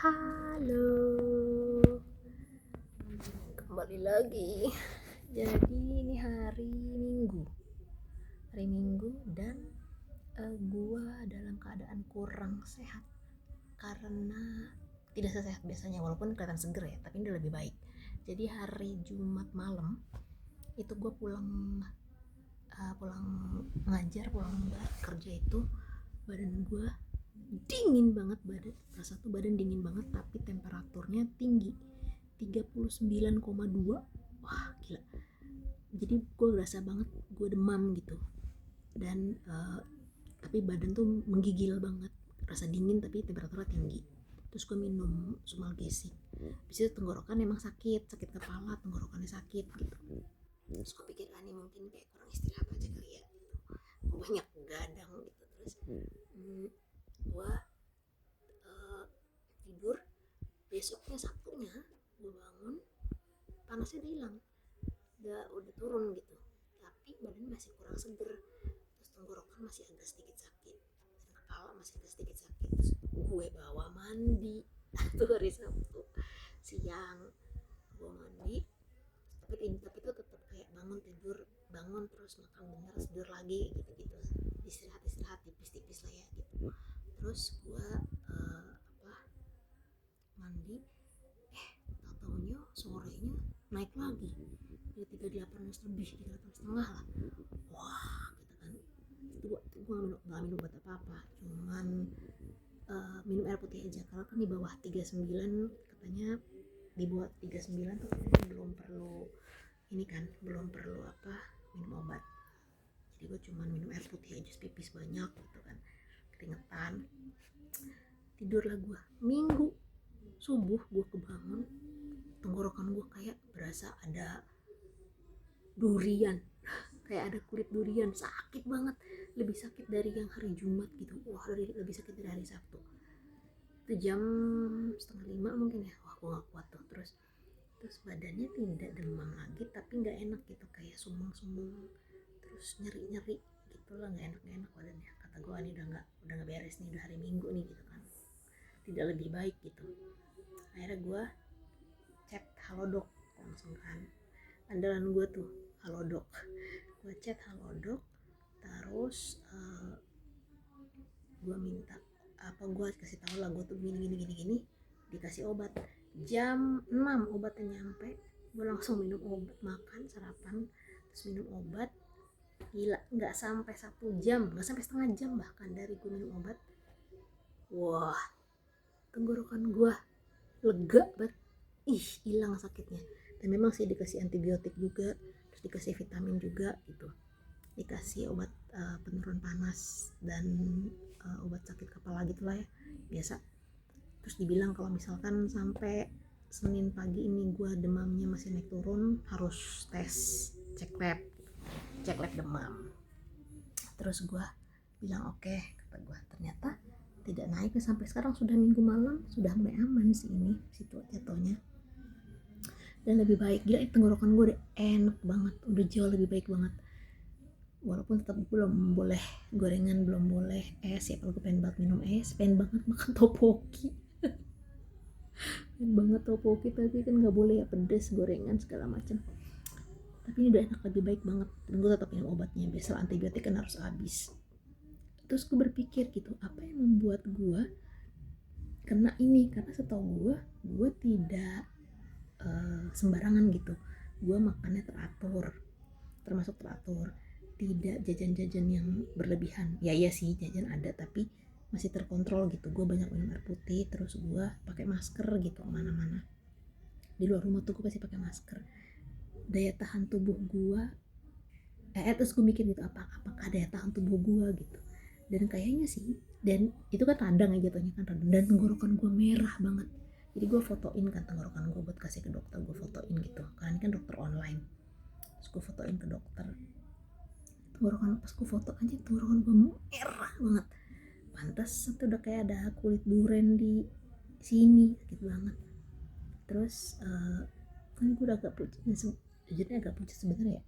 Halo, kembali lagi. Jadi ini hari Minggu dan gua dalam keadaan kurang sehat karena tidak sesehat biasanya, walaupun kelihatan seger ya, tapi ini udah lebih baik. Jadi hari Jumat malam itu gua pulang ngajar, pulang kerja itu badan gua dingin banget, badan dingin banget, tapi temperaturnya tinggi 39,2. Wah gila, jadi gue berasa banget gue demam gitu. Dan tapi badan tuh menggigil banget, rasa dingin tapi temperaturnya tinggi. Terus gue minum Sumalgesik. Habis itu tenggorokan emang sakit kepala, tenggorokannya sakit gitu. Terus gue pikir nih mungkin kayak kurang istirahat aja kali ya, banyak begadang gitu. Terus gue tidur. Besoknya Sabtunya gue bangun, panasnya udah hilang, udah turun gitu, tapi badan masih kurang seger. Terus tenggorokan masih agak sedikit sakit, dan kepala masih agak sedikit sakit. Terus gue bawa mandi tuh hari Sabtu siang. Gue mandi, tapi itu tetap kayak bangun terus makan bentar, tidur lagi gitu, istirahat tipis-tipis lah ya gitu. Terus gue mandi, taunya sorenya naik lagi di 38 lebih, 38,5 lah. Wah gitu kan. Gue gak minum obat apa-apa, cuman minum air putih aja, karena kan di bawah 39 katanya. Di bawah 39 tuh katanya belum perlu minum obat. Jadi gue cuman minum air putih aja, pipis banyak gitu kan, keringetan. Tidurlah gue. Minggu subuh gue kebangun, tenggorokan gue kayak berasa ada durian, kayak ada kulit durian, sakit banget, lebih sakit dari yang hari Jumat gitu. Wah, lebih sakit dari hari Sabtu. Itu jam 4:30 mungkin ya. Wah, gue gak kuat tuh. Terus badannya tidak demam lagi, tapi gak enak gitu, kayak sumeng-sumeng, terus nyeri-nyeri gitu lah, gak enak badannya. Kata gue ini udah gak beres nih, udah hari Minggu nih gitu kan, tidak lebih baik gitu. Akhirnya gue chat Halodoc langsung kan, andalan gue tuh Halodoc. Gue chat Halodoc, terus gue minta gue kasih tau lah gue tuh gini, dikasih obat. Jam 6 obatnya nyampe, gue langsung minum obat, makan sarapan, terus minum obat. Gila, nggak sampai 1 jam, nggak sampai setengah jam bahkan dari gue minum obat. Wah, tenggorokan gue lega banget, hilang sakitnya. Dan memang sih dikasih antibiotik juga, terus dikasih vitamin juga gitu, dikasih obat penurun panas dan obat sakit kepala gitulah ya, biasa. Terus dibilang kalau misalkan sampai Senin pagi ini gue demamnya masih naik turun, harus cek lab demam. Terus gue bilang oke, kata gue. Ternyata tidak naik sampai sekarang, sudah Minggu malam, sudah mulai aman sih ini jatuhnya, dan lebih baik. Gila, tenggorokan gue udah enak banget, udah jauh lebih baik banget. Walaupun tetap belum boleh gorengan, belum boleh es ya. Kalau gue pengen banget minum es, pengen banget makan topoki tapi kan nggak boleh ya, pedes, gorengan segala macam. Tapi ini udah enak, lebih baik banget. Dan gue tetap minum obatnya, biasa antibiotik kan harus habis. Terus gue berpikir gitu, apa yang membuat gue kena ini? Karena setahu gue tidak sembarangan gitu. Gue makannya termasuk teratur, tidak jajan-jajan yang berlebihan. Ya iya sih, jajan ada, tapi masih terkontrol gitu. Gue banyak minum air putih, terus gue pakai masker gitu kemana-mana. Di luar rumah tuh gue pasti pakai masker. Daya tahan tubuh gue, terus gue mikir gitu, apakah daya tahan tubuh gue gitu. Dan kayaknya sih, dan itu kan radang ya jatuhnya kan radang, dan tenggorokan gue merah banget. Jadi gue fotoin kan tenggorokan gue buat kasih ke dokter, gue fotoin gitu, karena ini kan dokter online. Terus gue fotoin ke dokter, tenggorokan, pas gue foto aja tenggorokan gue merah banget. Pantas itu udah kayak ada kulit duren di sini, sakit banget. Terus kan gue udah agak pucat, jujurnya agak pucat sebenarnya ya.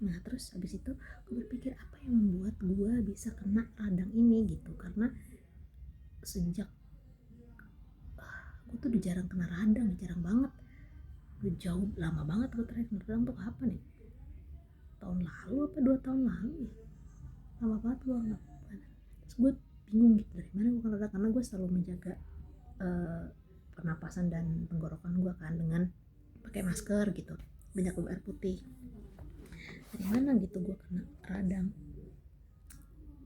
Nah terus habis itu gue berpikir, apa yang membuat gue bisa kena radang ini gitu. Karena sejak gue gue tuh udah jarang kena radang, jarang banget, udah jauh lama banget gue terakhir kena radang tuh kapan ya, tahun lalu apa 2 tahun lalu ya, lama banget gue nggak. Terus gue bingung gitu dari mana gue kena radang, karena gue selalu menjaga pernapasan dan tenggorokan gue kan dengan pakai masker gitu, banyak minum air putih. Dari mana gitu gue kena radang.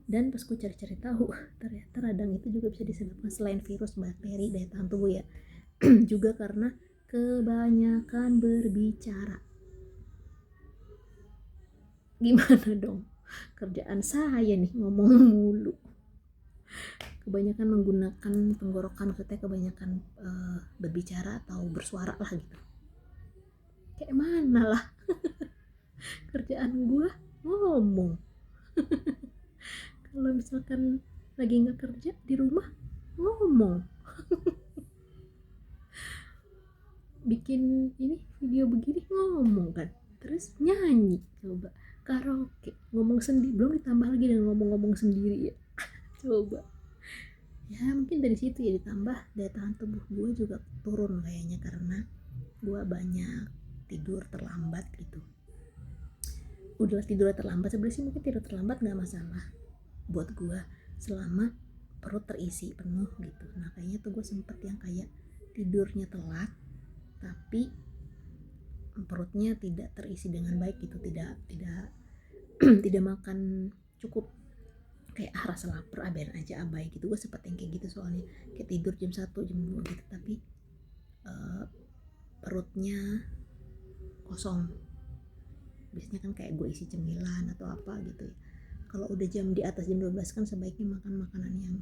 Dan pas gue cari-cari tahu, ternyata radang itu juga bisa disebabkan selain virus, bakteri, daya tahan tubuh ya, juga karena kebanyakan berbicara. Gimana dong? Kerjaan saya nih ngomong mulu. Kebanyakan menggunakan tenggorokan, maksudnya kebanyakan berbicara atau bersuara lah gitu. Kayak mana lah? Kerjaan gue ngomong. Kalau misalkan lagi nggak kerja di rumah ngomong. Bikin ini video begini ngomong kan, terus nyanyi, coba karaoke ngomong sendiri, belum ditambah lagi dengan ngomong-ngomong sendiri ya. Coba ya, mungkin dari situ ya, ditambah daya tahan tubuh gue juga turun kayaknya karena gue banyak tidur terlambat gitu. Udah tidur terlambat, sebenarnya sih mungkin tidur terlambat nggak masalah buat gue selama perut terisi penuh gitu. Nah kayaknya tuh gue sempet yang kayak tidurnya telat tapi perutnya tidak terisi dengan baik gitu, tidak tidak makan cukup, kayak rasa lapar biarin aja abai gitu. Gue sempet yang kayak gitu, soalnya kayak tidur jam 1 jam 2 gitu tapi perutnya kosong. Biasanya kan kayak gue isi cemilan atau apa gitu ya. Kalau udah jam di atas jam 12 kan sebaiknya makan makanan yang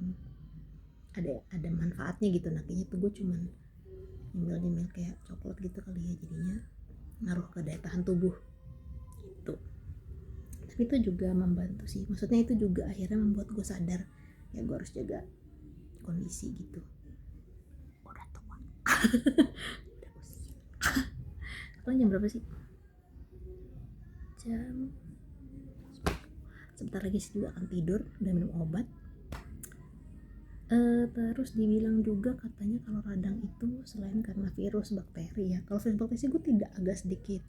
ada manfaatnya gitu. Nah kayaknya tuh gue cuman nyemil kayak coklat gitu kali ya, jadinya ngaruh ke daya tahan tubuh gitu. Tapi itu juga membantu sih, maksudnya itu juga akhirnya membuat gue sadar ya gue harus jaga kondisi gitu. Udah tua. Udah usia. Kalian jam berapa sih? Jam sebentar lagi sih juga akan tidur, udah minum obat. Terus dibilang juga katanya kalau radang itu selain karena virus, bakteri ya. Kalau virus bakteri sih gue tidak, agak sedikit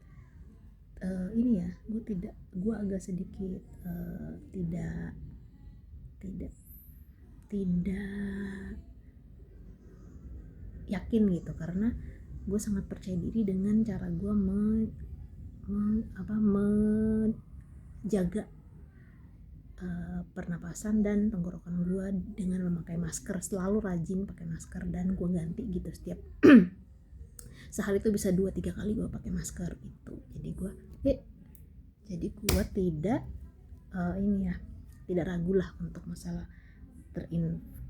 ini ya, gue agak sedikit tidak yakin gitu, karena gue sangat percaya diri dengan cara gue menjaga pernapasan dan tenggorokan gue dengan memakai masker, selalu rajin pakai masker dan gue ganti gitu setiap sehari itu bisa 2-3 kali gue pakai masker gitu. Jadi gue tidak ini ya, tidak ragu lah untuk masalah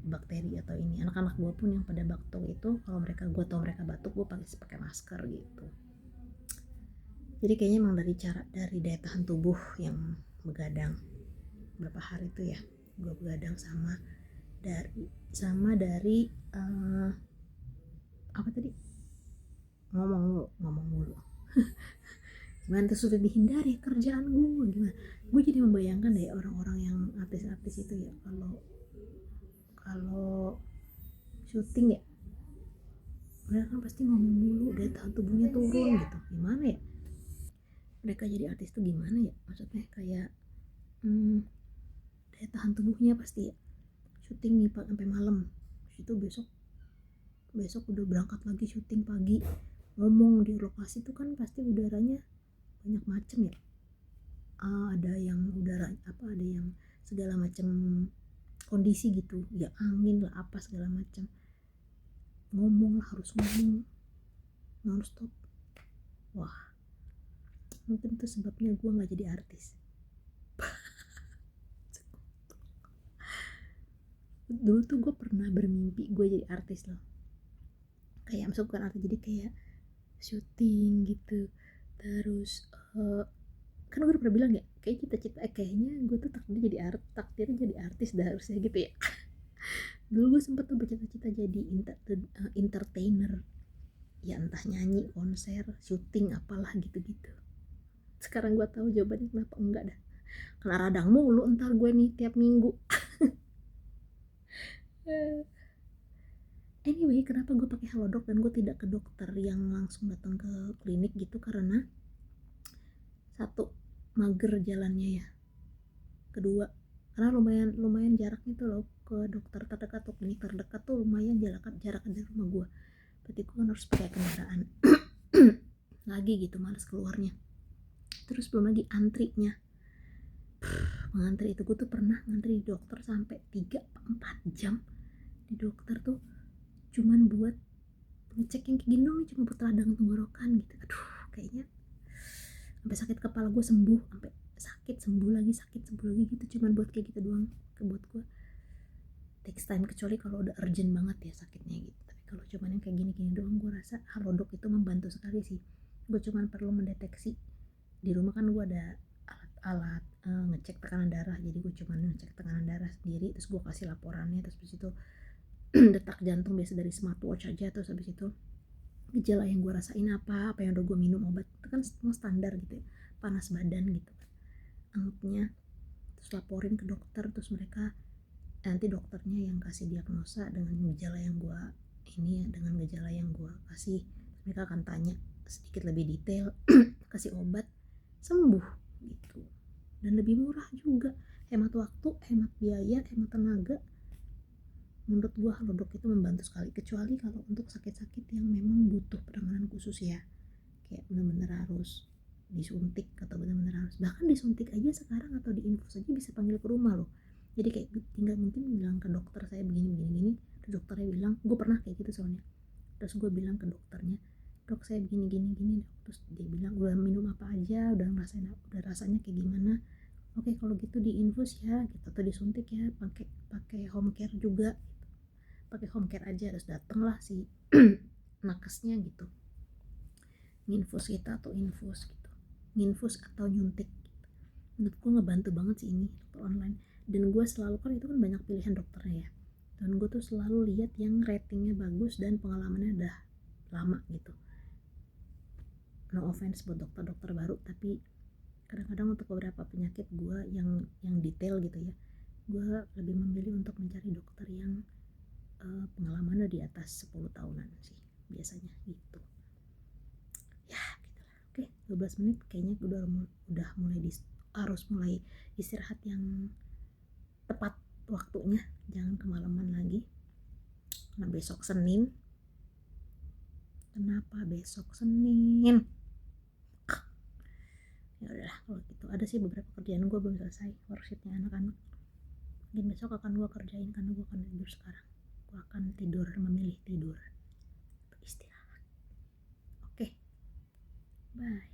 bakteri atau ini. Anak-anak gue pun yang pada batuk itu, kalau gue tahu mereka batuk, gue pakai masker gitu. Jadi kayaknya emang dari daya tahan tubuh yang begadang berapa hari itu ya, gue begadang sama dari apa tadi, ngomong mulu. Gimana tuh sudah dihindari kerjaan gue, gimana? Gue jadi membayangkan deh orang-orang yang artis-artis itu ya, kalau syuting ya mereka kan pasti ngomong mulu, daya tahan tubuhnya turun gitu. Gimana ya mereka jadi artis tuh, gimana ya, maksudnya kayak daya tahan tubuhnya pasti ya, syuting nih sampai malam, itu besok udah berangkat lagi syuting pagi, ngomong di lokasi tuh kan pasti udaranya banyak macem ya, ada yang udara apa, ada yang segala macam kondisi gitu ya, angin lah apa segala macam, ngomong lah, harus ngomong non-stop. Wah, mungkin itu sebabnya gue nggak jadi artis. Dulu tuh gue pernah bermimpi gue jadi artis loh, kayak masuk bukan artis, jadi kayak syuting gitu. Terus kan gue udah pernah bilang ya, kayak cita-cita kayaknya gue tuh takdirnya jadi artis dah harusnya gitu ya. Dulu gue sempet tuh bercita-cita jadi entertainer ya, entah nyanyi, konser, syuting, apalah gitu-gitu. Sekarang gue tahu jawabannya kenapa enggak dah, kena radang mulu ntar gue nih tiap minggu. Anyway, kenapa gue pakai Halodoc dan gue tidak ke dokter yang langsung datang ke klinik gitu, karena satu, mager jalannya ya. Kedua, karena lumayan jaraknya tuh loh ke dokter terdekat atau klinik terdekat tuh lumayan jarak dari rumah gue. Berarti gue kan harus pakai kendaraan lagi gitu, males keluarnya. Terus belum lagi antrinya, mengantri itu gue tuh pernah ngantri di dokter sampai 3-4 jam di dokter tuh cuman buat ngecek yang kayak gini dong, cuma buat radang tenggorokan gitu. Aduh, kayaknya sampai sakit kepala gue sembuh, sampai sakit sembuh lagi gitu, cuman buat kayak gitu doang. Buat gue takes time, kecuali kalau udah urgent banget ya sakitnya gitu. Tapi kalau cuman yang kayak gini-gini doang, gue rasa Halodoc itu membantu sekali sih. Gue cuman perlu mendeteksi, di rumah kan gue ada alat ngecek tekanan darah, jadi gue cuman ngecek tekanan darah sendiri, terus gue kasih laporannya, terus habis itu detak jantung biasa dari smartwatch aja, terus habis itu gejala yang gue rasain apa yang udah gue minum obat, itu kan semua standar gitu ya, panas badan gitu kan, anggapnya, terus laporin ke dokter, terus mereka nanti dokternya yang kasih diagnosa dengan gejala yang gue ini ya, dengan gejala yang gue kasih, mereka akan tanya sedikit lebih detail, kasih obat, sembuh gitu. Dan lebih murah juga, hemat waktu, hemat biaya, hemat tenaga. Menurut gue Halodoc itu membantu sekali, kecuali kalau untuk sakit-sakit yang memang butuh penanganan khusus ya, kayak benar-benar harus disuntik atau benar-benar harus, bahkan disuntik aja sekarang atau diinfus aja bisa panggil ke rumah loh. Jadi kayak tinggal mungkin bilang ke dokter saya begini, terus dokternya bilang, gue pernah kayak gitu soalnya, terus gue bilang ke dokternya, dok saya begini, terus dia bilang udah minum apa aja, udah rasanya kayak gimana, oke kalau gitu diinfus ya gitu, atau disuntik ya, pakai home care juga, pakai home care aja. Terus dateng lah si nakesnya gitu, nginfus kita atau infus gitu, nginfus atau nyuntik gitu. Menurut gue ngebantu banget sih ini dokter online. Dan gue selalu, kan itu kan banyak pilihan dokternya ya, dan gue tuh selalu lihat yang ratingnya bagus dan pengalamannya udah lama gitu. No offense buat dokter-dokter baru, tapi kadang-kadang untuk beberapa penyakit gue yang detail gitu ya, gue lebih memilih untuk mencari dokter yang pengalamannya di atas 10 tahunan sih biasanya gitu ya, gitulah. Oke, 12 menit kayaknya udah harus mulai istirahat yang tepat waktunya, jangan kemalaman lagi karena besok Senin. Kenapa besok Senin? Ya udahlah kalau gitu, ada sih beberapa kerjaan gue belum selesai, worksheetnya anak-anak, dan besok akan gue kerjain karena gue akan tidur sekarang. Gue akan memilih tidur, istirahat. Oke, bye.